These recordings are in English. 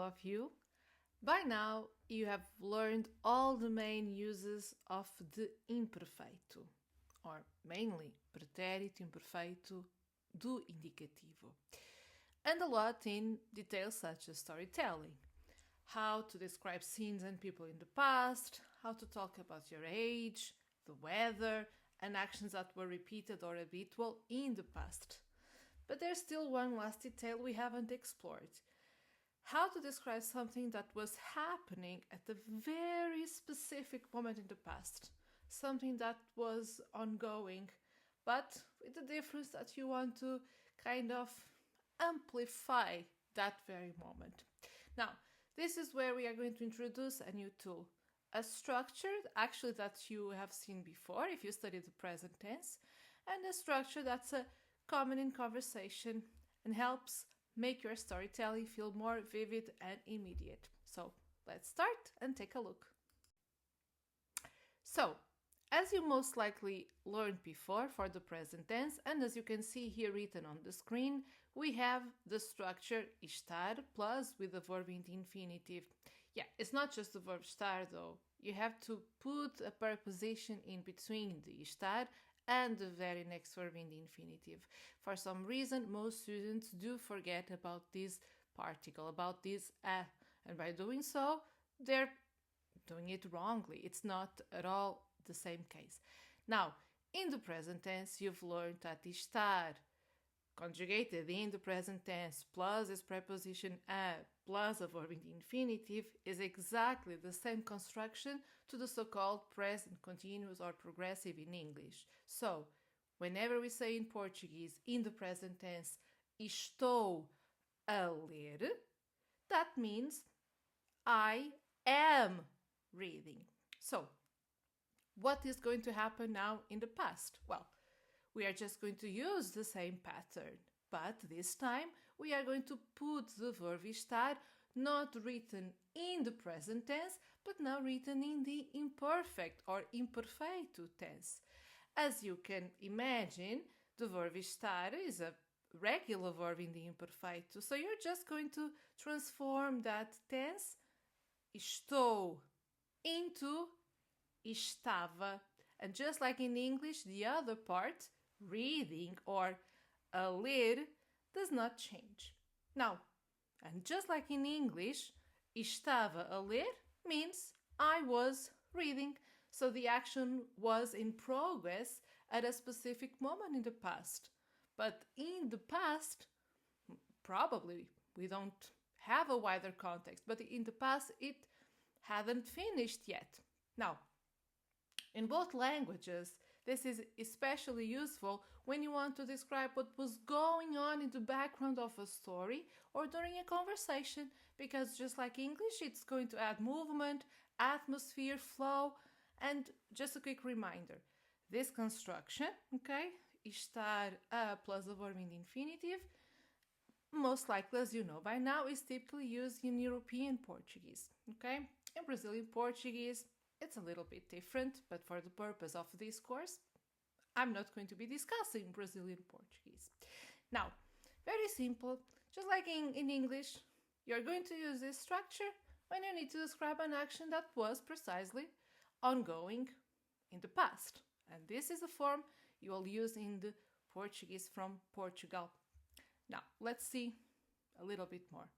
of you. By now, you have learned all the main uses of the imperfeito, or mainly pretérito imperfeito do indicativo, and a lot in details such as storytelling, how to describe scenes and people in the past, how to talk about your age, the weather, and actions that were repeated or habitual in the past. But there's still one last detail we haven't explored. How to describe something that was happening at a very specific moment in the past. Something that was ongoing, but with the difference that you want to kind of amplify that very moment. Now, this is where we are going to introduce a new tool. A structure, actually, that you have seen before if you studied the present tense, and a structure that's common in conversation and helps make your storytelling feel more vivid and immediate. So let's start and take a look. So, as you most likely learned before for the present tense, and as you can see here written on the screen, we have the structure estar plus with the verb in the infinitive. Yeah, it's not just the verb estar though. You have to put a preposition in between the estar and the very next verb in the infinitive. For some reason, most students do forget about this particle, about this and by doing so, they're doing it wrongly. It's not at all the same case. Now, in the present tense, you've learned that estar conjugated in the present tense plus its preposition a plus a verb in the infinitive is exactly the same construction to the so-called present continuous or progressive in English. So, whenever we say in Portuguese, in the present tense, estou a ler, that means I am reading. So, what is going to happen now in the past? Well, we are just going to use the same pattern, but this time we are going to put the verb estar not written in the present tense, but now written in the imperfect or imperfeito tense. As you can imagine, the verb estar is a regular verb in the imperfeito, so you're just going to transform that tense, estou, into estava. And just like in English, the other part, reading or a ler, does not change. Now, and just like in English, estava a ler means I was reading. So the action was in progress at a specific moment in the past. But in the past, probably we don't have a wider context, but in the past it hadn't finished yet. Now, in both languages, this is especially useful when you want to describe what was going on in the background of a story or during a conversation, because just like English, it's going to add movement, atmosphere, flow, and just a quick reminder, this construction, okay, estar a plus a verb in the infinitive, most likely, as you know by now, is typically used in European Portuguese, okay? In Brazilian Portuguese, it's a little bit different, but for the purpose of this course, I'm not going to be discussing Brazilian Portuguese. Now, very simple, just like in English, you're going to use this structure when you need to describe an action that was precisely ongoing in the past. And this is a form you will use in the Portuguese from Portugal. Now, let's see a little bit more.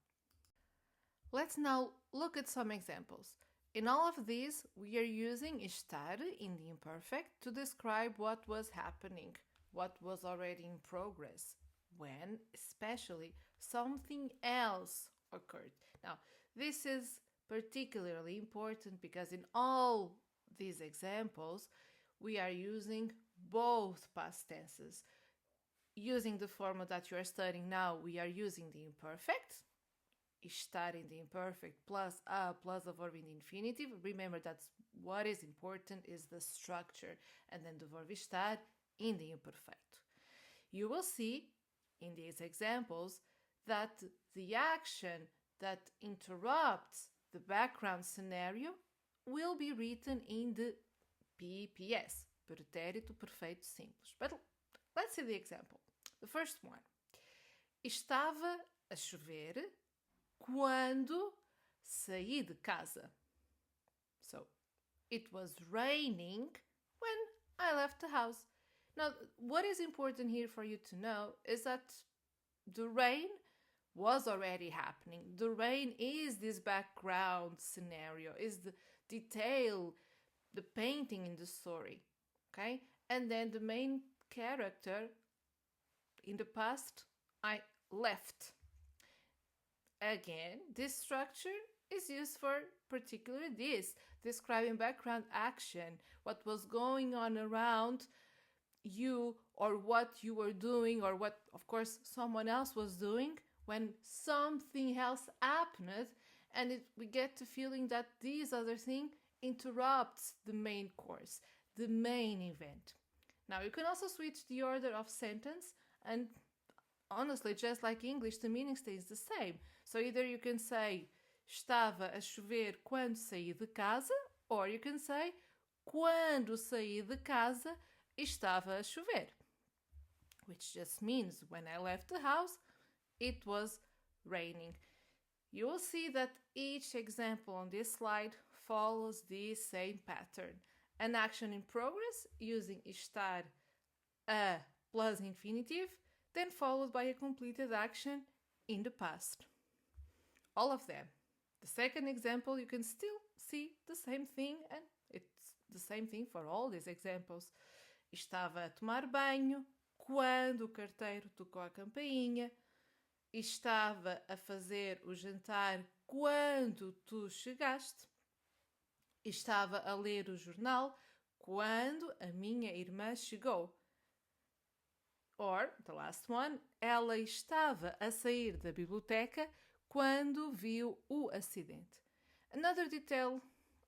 Let's now look at some examples. In all of these, we are using estar in the imperfect to describe what was happening, what was already in progress, when, especially, something else occurred. Now, this is particularly important because in all these examples, we are using both past tenses. Using the format that you are studying now, we are using the imperfect, estar in the imperfect plus a verb in the infinitive. Remember that what is important is the structure, and then the verb estar in the imperfect. You will see in these examples that the action that interrupts the background scenario will be written in the PPS, pretérito perfeito simples. But let's see the example. The first one. Estava a chover quando saí de casa. So, it was raining when I left the house. Now, what is important here for you to know is that the rain was already happening. The rain is this background scenario, is the detail, the painting in the story. Okay? And then the main character in the past, I left. Again, this structure is used for particularly this, describing background action, what was going on around you or what you were doing or what, of course, someone else was doing when something else happened, and we get the feeling that this other thing interrupts the main course, the main event. Now, you can also switch the order of sentence, and honestly, just like English, the meaning stays the same. So either you can say estava a chover quando saí de casa, or you can say quando saí de casa estava a chover, which just means when I left the house, it was raining. You will see that each example on this slide follows the same pattern. An action in progress using estar a plus infinitive, then followed by a completed action in the past. All of them. The second example, you can still see the same thing, and it's the same thing for all these examples. Estava a tomar banho quando o carteiro tocou a campainha. Estava a fazer o jantar quando tu chegaste. Estava a ler o jornal quando a minha irmã chegou. Or, the last one, ela estava a sair da biblioteca quando viu o acidente. Another detail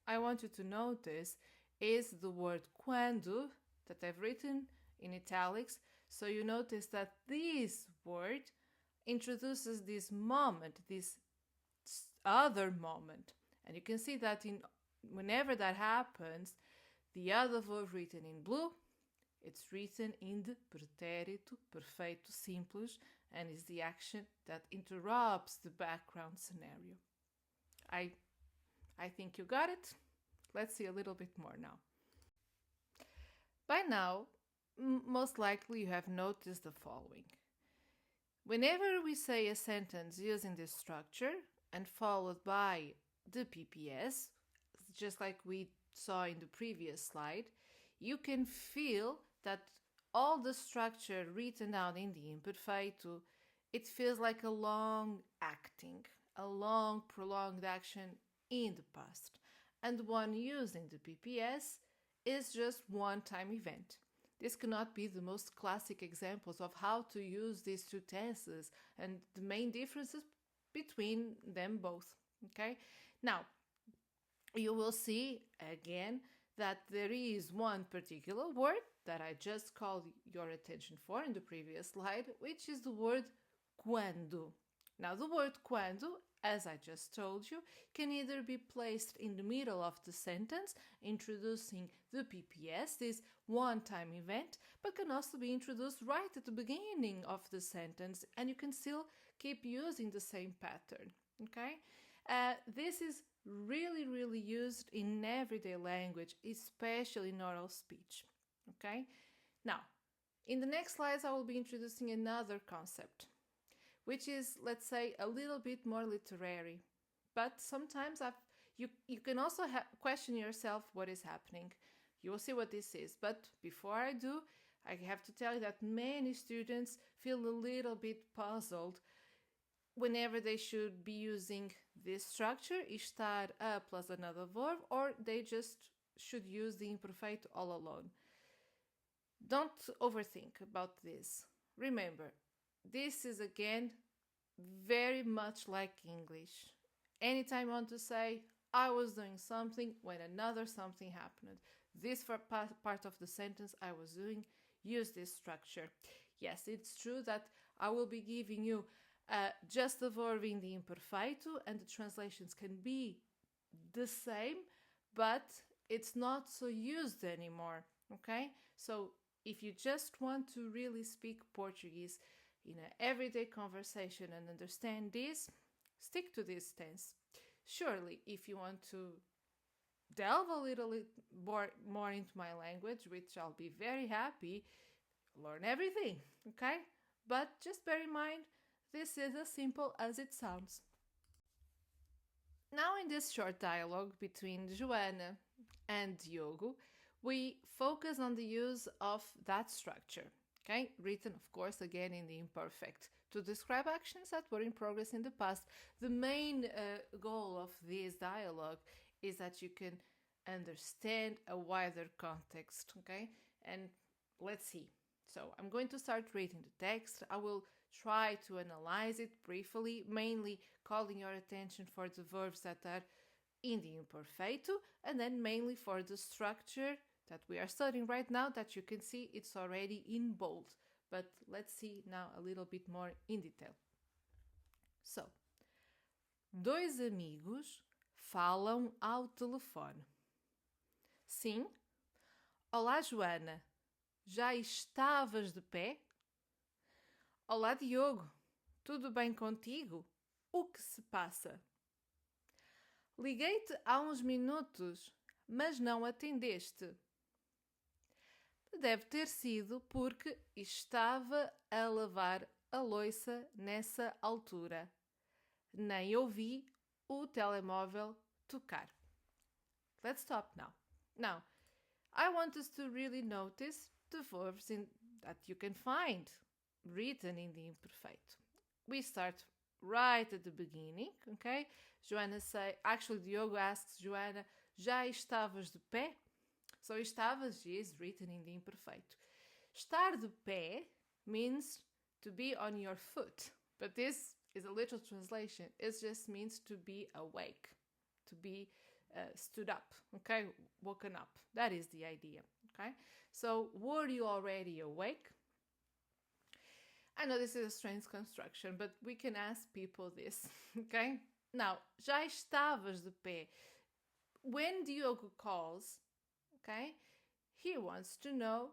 I want you to notice is the word quando that I've written in italics. So you notice that this word introduces this moment, this other moment. And you can see that whenever that happens, the other verb written in blue, it's written in the pretérito perfeito simples and is the action that interrupts the background scenario. I think you got it. Let's see a little bit more now. By now, most likely you have noticed the following. Whenever we say a sentence using this structure and followed by the PPS, just like we saw in the previous slide, you can feel that all the structure written down in the imperfeito, it feels like a long acting, a long prolonged action in the past. And one using the PPS is just one-time event. This cannot be the most classic examples of how to use these two tenses and the main differences between them both. Okay? Now, you will see again that there is one particular word that I just called your attention for in the previous slide, which is the word quando. Now, the word quando, as I just told you, can either be placed in the middle of the sentence, introducing the PPS, this one-time event, but can also be introduced right at the beginning of the sentence, and you can still keep using the same pattern, okay? This is really used in everyday language, especially in oral speech, okay? Now, in the next slides, I will be introducing another concept, which is, let's say, a little bit more literary. But sometimes you can also question yourself what is happening. You will see what this is. But before I do, I have to tell you that many students feel a little bit puzzled whenever they should be using this structure, estar a plus another verb, or they just should use the imperfeito all alone. Don't overthink about this. Remember, this is again very much like English. Anytime you want to say, I was doing something when another something happened. This part of the sentence I was doing, use this structure. Yes, it's true that I will be giving you just the verb in the imperfeito, and the translations can be the same, but it's not so used anymore, okay? So if you just want to really speak Portuguese in an everyday conversation and understand this, stick to this tense. Surely, if you want to delve a little more into my language, which I'll be very happy, learn everything, okay? But just bear in mind, this is as simple as it sounds. Now, in this short dialogue between Joana and Diogo, we focus on the use of that structure, okay? Written, of course, again in the imperfect to describe actions that were in progress in the past. The main goal of this dialogue is that you can understand a wider context, okay? And let's see. So I'm going to start reading the text. I will try to analyze it briefly, mainly calling your attention for the verbs that are in the imperfeito, and then mainly for the structure that we are studying right now, that you can see it's already in bold. But let's see now a little bit more in detail. So, dois amigos falam ao telefone. Sim? Olá, Joana. Já estavas de pé? Olá, Diogo. Tudo bem contigo? O que se passa? Liguei-te há uns minutos, mas não atendeste. Deve ter sido porque estava a lavar a louça nessa altura. Nem ouvi o telemóvel tocar. Let's stop now. Now, I want us to really notice the verbs that you can find written in the imperfeito. We start right at the beginning, okay? Diogo asks Joana, já estavas de pé? So estavas is written in the imperfeito. Estar de pé means to be on your foot, but this is a literal translation. It just means to be awake, to be stood up, okay? Woken up. That is the idea, okay? So were you already awake? I know this is a strange construction, but we can ask people this, okay? Now, já estavas de pé. When Diogo calls, okay, he wants to know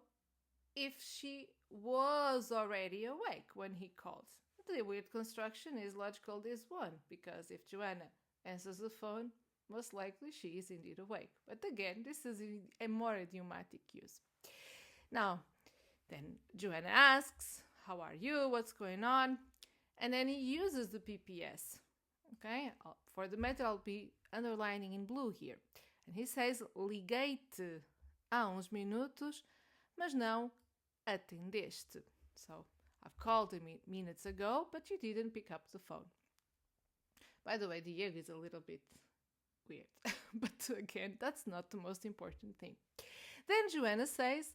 if she was already awake when he calls. The weird construction is logical this one, because if Joana answers the phone, most likely she is indeed awake. But again, this is a more idiomatic use. Now, then Joana asks, how are you? What's going on? And then he uses the PPS. Okay, for the method I'll be underlining in blue here. And he says, liguei-te há uns minutos, mas não atendeste. So, I've called him minutes ago, but you didn't pick up the phone. By the way, Diego is a little bit weird. But again, that's not the most important thing. Then Joana says,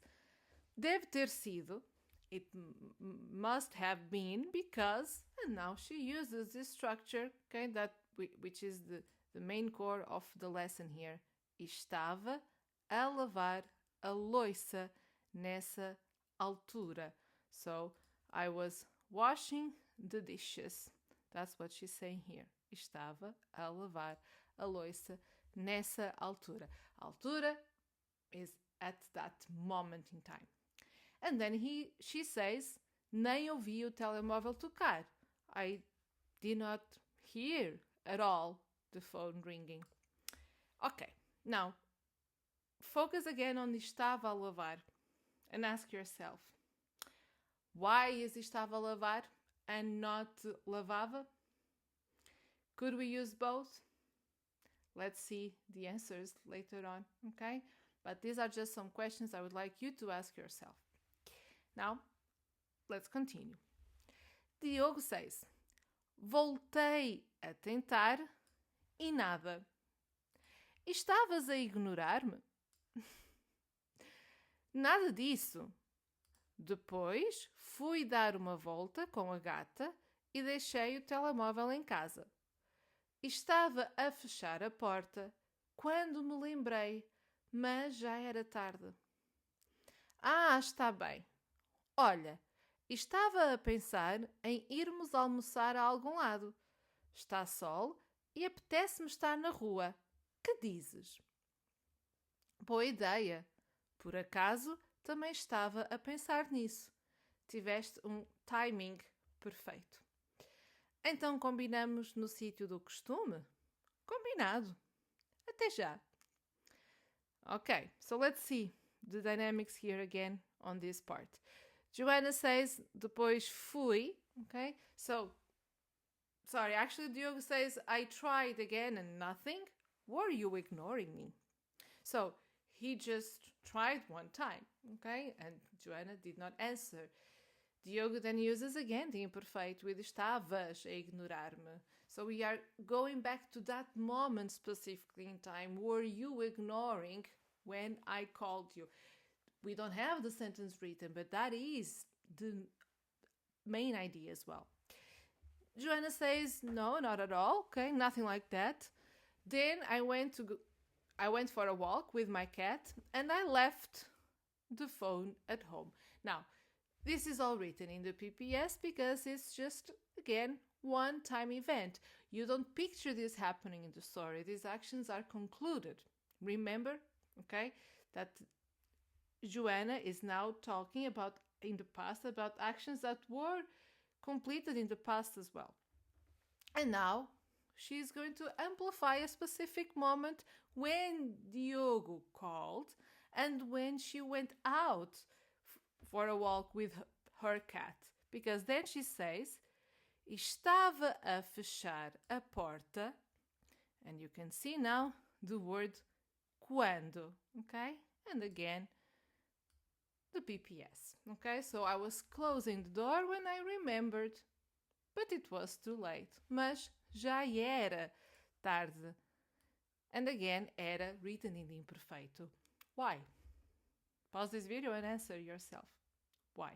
deve ter sido, it must have been because, and now she uses this structure, okay, which is the main core of the lesson here. Estava a lavar a louça nessa altura. So, I was washing the dishes. That's what she's saying here. Estava a lavar a louça nessa altura. Altura is at that moment in time. And then she says, nem ouvi o telemóvel tocar. I did not hear at all the phone ringing. Okay, now focus again on estava a lavar and ask yourself, why is estava a lavar and not lavava? Could we use both? Let's see the answers later on, okay? But these are just some questions I would like you to ask yourself. Now, let's continue. Diogo says, voltei a tentar e nada. Estavas a ignorar-me? Nada disso. Depois fui dar uma volta com a gata e deixei o telemóvel em casa. Estava a fechar a porta quando me lembrei, mas já era tarde. Ah, está bem. Olha, estava a pensar em irmos almoçar a algum lado. Está sol e apetece-me estar na rua. Que dizes? Boa ideia. Por acaso, também estava a pensar nisso. Tiveste um timing perfeito. Então combinamos no sítio do costume? Combinado. Até já. Okay, so let's see the dynamics here again on this part. Joanna says, depois fui. Okay, so, sorry, actually Diogo says, I tried again and nothing. Were you ignoring me? So, he just tried one time, okay? And Joanna did not answer. Diogo then uses again the imperfeito with estavas a ignorar-me. So we are going back to that moment specifically in time. Were you ignoring when I called you? We don't have the sentence written, but that is the main idea as well. Joanna says, no, not at all. Okay, nothing like that. Then I went for a walk with my cat and I left the phone at home. Now, this is all written in the PPS because it's just, again, one-time event. You don't picture this happening in the story. These actions are concluded. Remember, okay, that Joanna is now talking about in the past about actions that were completed in the past as well. And now she's going to amplify a specific moment when Diogo called and when she went out for a walk with her cat. Because then she says, estava a fechar a porta, and you can see now the word quando, okay? And again, the PPS, okay? So I was closing the door when I remembered, but it was too late. Mas já era tarde. And again, era written in the imperfeito. Why? Pause this video and answer yourself. Why?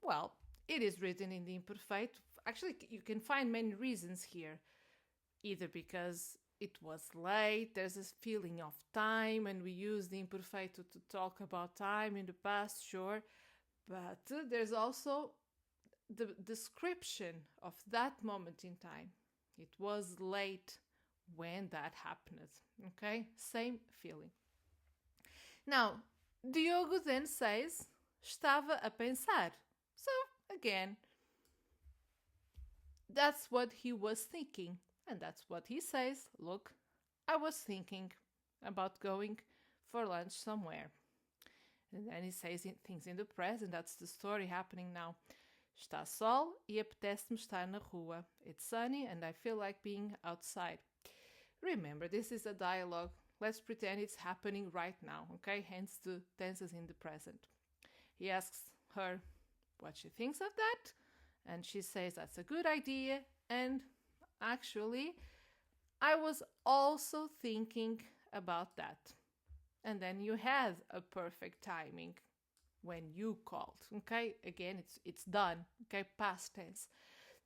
Well, it is written in the imperfeito. Actually, you can find many reasons here. Either because it was late, there's this feeling of time, and we use the imperfeito to talk about time in the past, sure. But there's also the description of that moment in time. It was late when that happened, okay? Same feeling. Now, Diogo then says, estava a pensar. So, again, that's what he was thinking. And that's what he says. Look, I was thinking about going for lunch somewhere. And then he says things in the present. That's the story happening now. Está sol e apetece-me estar na rua. It's sunny and I feel like being outside. Remember, this is a dialogue. Let's pretend it's happening right now, okay? Hence the tenses in the present. He asks her what she thinks of that, and she says that's a good idea, and actually, I was also thinking about that. And then you had a perfect timing when you called, okay? Again, it's done, okay? Past tense.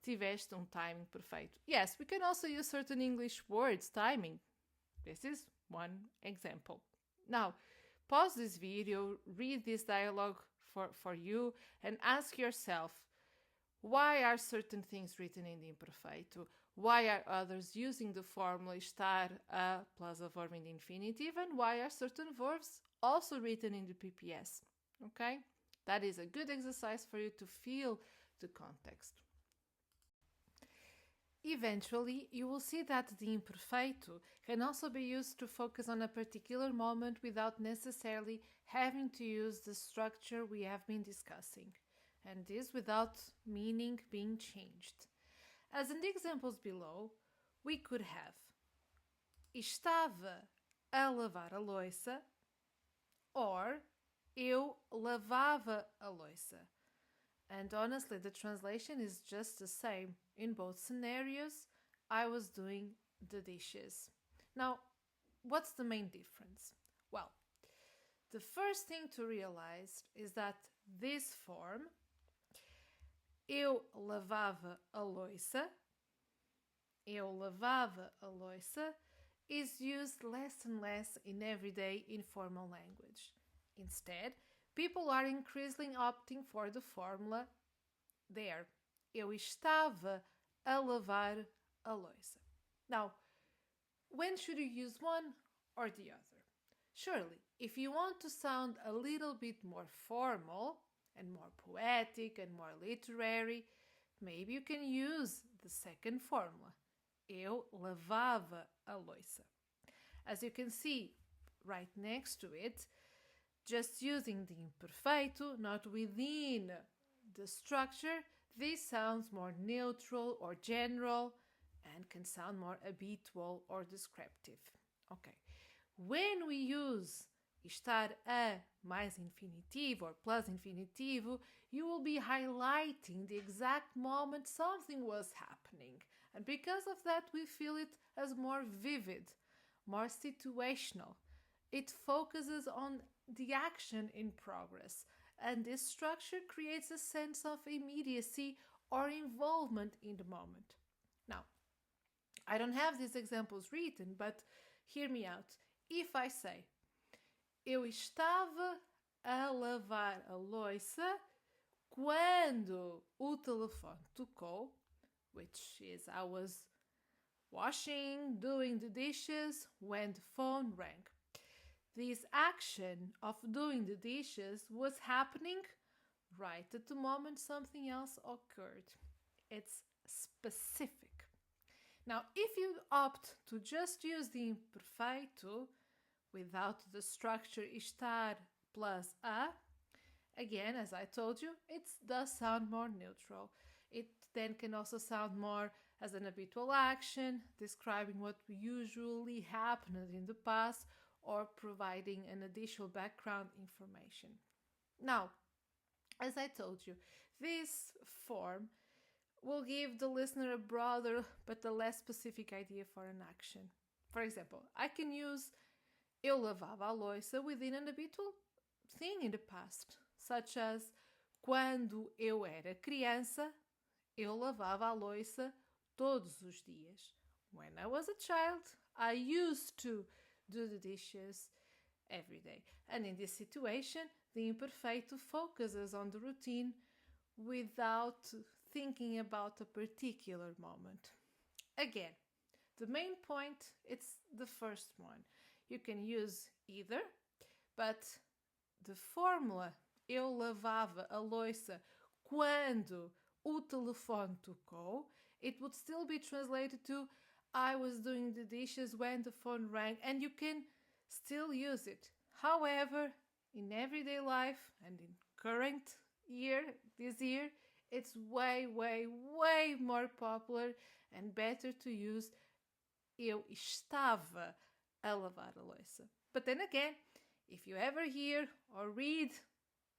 Tiveste timing perfeito. Yes, we can also use certain English words, timing. This is one example. Now, pause this video, read this dialogue for you, and ask yourself, why are certain things written in the imperfeito? Why are others using the formula estar a plus a verb in the infinitive? And why are certain verbs also written in the PPS? Okay? That is a good exercise for you to feel the context. Eventually, you will see that the imperfeito can also be used to focus on a particular moment without necessarily having to use the structure we have been discussing, and this without meaning being changed. As in the examples below, we could have estava a lavar a louça or eu lavava a louça. And honestly, the translation is just the same. In both scenarios, I was doing the dishes. Now, what's the main difference? Well, the first thing to realize is that this form, eu lavava a louça, is used less and less in everyday informal language. Instead, people are increasingly opting for the formula there. Eu estava a lavar a louça. Now, when should you use one or the other? Surely, if you want to sound a little bit more formal and more poetic and more literary, maybe you can use the second formula. Eu lavava a louça. As you can see right next to it, just using the imperfeito, not within the structure, this sounds more neutral or general and can sound more habitual or descriptive. Okay. When we use estar a mais infinitivo or plus infinitivo, you will be highlighting the exact moment something was happening. And because of that, we feel it as more vivid, more situational. It focuses on the action in progress, and this structure creates a sense of immediacy or involvement in the moment. Now, I don't have these examples written, but hear me out. If I say, eu estava a lavar a louça quando o telefone tocou, which is I was washing, doing the dishes when the phone rang. This action of doing the dishes was happening right at the moment something else occurred. It's specific. Now, if you opt to just use the imperfeito without the structure estar plus a, again, as I told you, it does sound more neutral. It then can also sound more as an habitual action, describing what usually happened in the past or providing an additional background information. Now, as I told you, this form will give the listener a broader but a less specific idea for an action. For example, I can use eu lavava a louça within an habitual thing in the past, such as quando eu era criança, eu lavava a louça todos os dias. When I was a child, I used to do the dishes every day. And in this situation, the imperfeito focuses on the routine without thinking about a particular moment. Again, the main point it's the first one. You can use either, but the formula eu lavava a louça quando o telefone tocou, it would still be translated to I was doing the dishes when the phone rang, and you can still use it. However, in everyday life and in current year, this year, it's way more popular and better to use eu estava a lavar a louça. But then again, if you ever hear or read,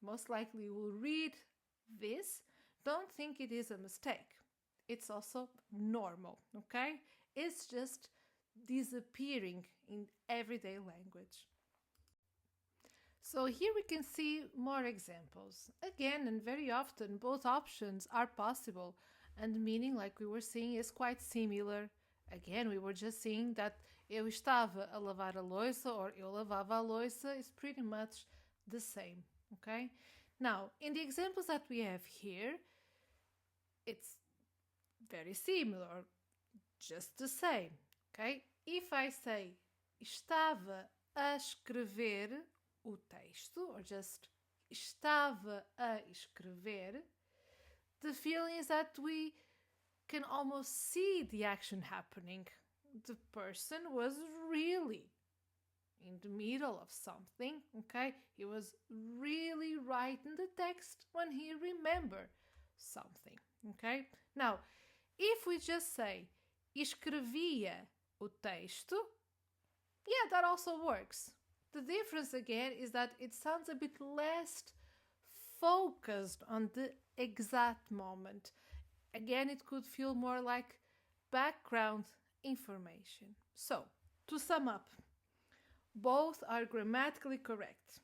most likely you will read this, don't think it is a mistake. It's also normal, okay? It's just disappearing in everyday language. So here we can see more examples. Again, and very often, both options are possible, and the meaning, like we were seeing, is quite similar. Again, we were just seeing that eu estava a lavar a louça or eu lavava a louça is pretty much the same, okay? Now, in the examples that we have here, it's very similar, just the same, okay? If I say estava a escrever o texto, or just estava a escrever, the feeling is that we can almost see the action happening. The person was really in the middle of something, okay? He was really writing the text when he remembered something, okay? Now, if we just say escrevia o texto, yeah, that also works. The difference again is that it sounds a bit less focused on the exact moment. Again, it could feel more like background information. So, to sum up, both are grammatically correct.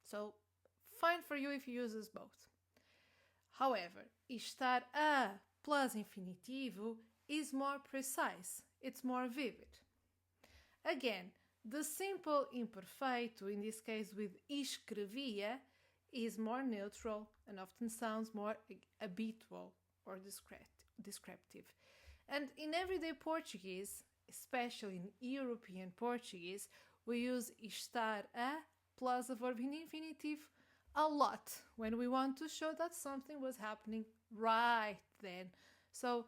So, fine for you if you use both. However, estar a plus infinitivo is more precise. It's more vivid. Again, the simple imperfeito, in this case with escrevia, is more neutral and often sounds more habitual or descriptive. And in everyday Portuguese, especially in European Portuguese, we use estar a plus a verb in infinitive a lot when we want to show that something was happening right then. So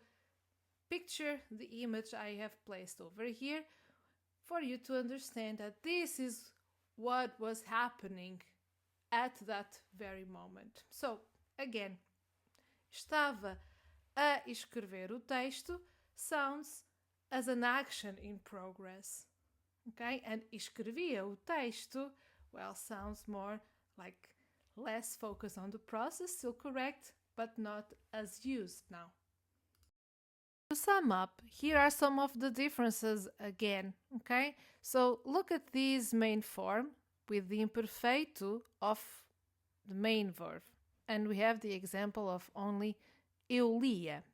picture the image I have placed over here for you to understand that this is what was happening at that very moment. So, again, estava a escrever o texto sounds as an action in progress. Okay? And escrevia o texto, well, sounds more like less focus on the process, still correct, but not as used now. To sum up, here are some of the differences again, okay? So look at this main form with the imperfeito of the main verb. And we have the example of only eu lia.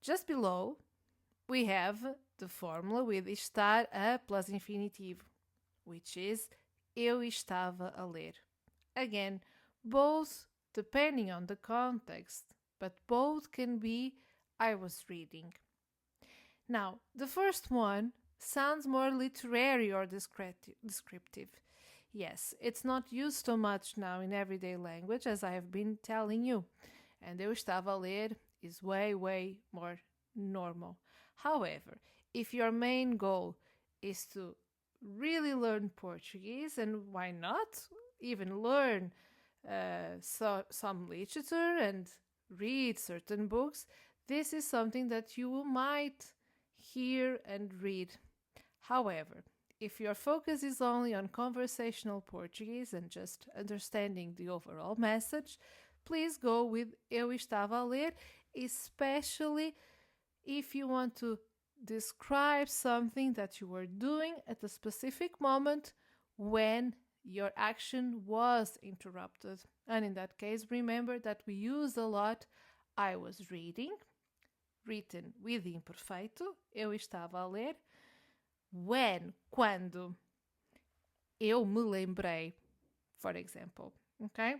Just below, we have the formula with estar a plus infinitivo, which is eu estava a ler. Again, both depending on the context, but both can be I was reading. Now, the first one sounds more literary or descriptive. Yes, it's not used so much now in everyday language, as I have been telling you. And eu estava a ler is way, way more normal. However, if your main goal is to really learn Portuguese, and why not even learn some literature and read certain books, this is something that you might hear and read. However, if your focus is only on conversational Portuguese and just understanding the overall message, please go with eu estava a ler, especially if you want to describe something that you were doing at a specific moment when your action was interrupted. And in that case, remember that we use a lot I was reading, written with the imperfeito, eu estava a ler, when, quando eu me lembrei, for example, okay?